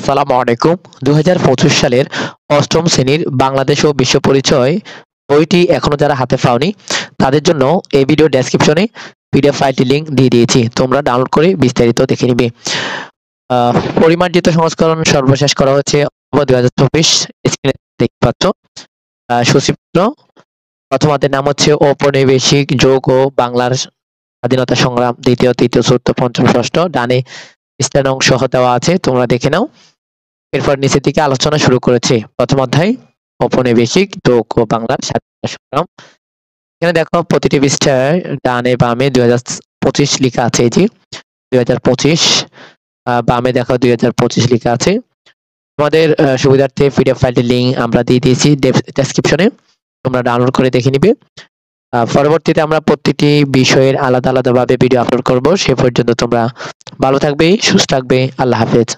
আসসালামু আলাইকুম। ২০২৫ সালের অষ্টম শ্রেণীর বাংলাদেশ ও বিশ্ব পরিচয় বইটি এখনো যারা হাতে পাওনি তাদের জন্য এই ভিডিও ডেসক্রিপশনে পিডিএফ ফাইলটি লিংক দিয়ে দিয়েছি। তোমরা ডাউনলোড করে বিস্তারিত দেখে নিবে। পরিমার্জিত সংস্করণ সর্বশেষ করা হচ্ছে ২০২৪। স্ক্রিনে দেখতে পাচ্ছ। সূচিপত্র প্রথমাদের নাম হচ্ছে ঔপনিবেশিক যুগ ও বাংলার স্বাধীনতা সংগ্রাম, দ্বিতীয়, তৃতীয়, চতুর্থ, পঞ্চম, ষষ্ঠ। ডানে স্থান অংশ দেওয়া আছে, তোমরা দেখে নাও। এরপর নিচের দিকে আলোচনা শুরু করেছে। প্রথম অধ্যায় ঔপনিবেশিক যুগ ও বাংলার স্বাধীনতা সংগ্রাম। এখানে দেখো প্রতিটি পৃষ্ঠায় ডানে বামে 2025 লেখা আছে। এই যে 2025, বামে দেখো 2025 লেখা আছে। তোমাদের সুবিধার্থে পিডিএফ ফাইলটির লিংক আমরা দিয়ে দিয়েছি ডেসক্রিপশনে, তোমরা ডাউনলোড করে দেখে নিবে। পরবর্তীতে আমরা প্রতিটি বিষয়ের আলাদা আলাদা ভাবে ভিডিও আপলোড করব। সে পর্যন্ত তোমরা ভালো থাকবে, সুস্থ থাকবে। আল্লাহ হাফেজ।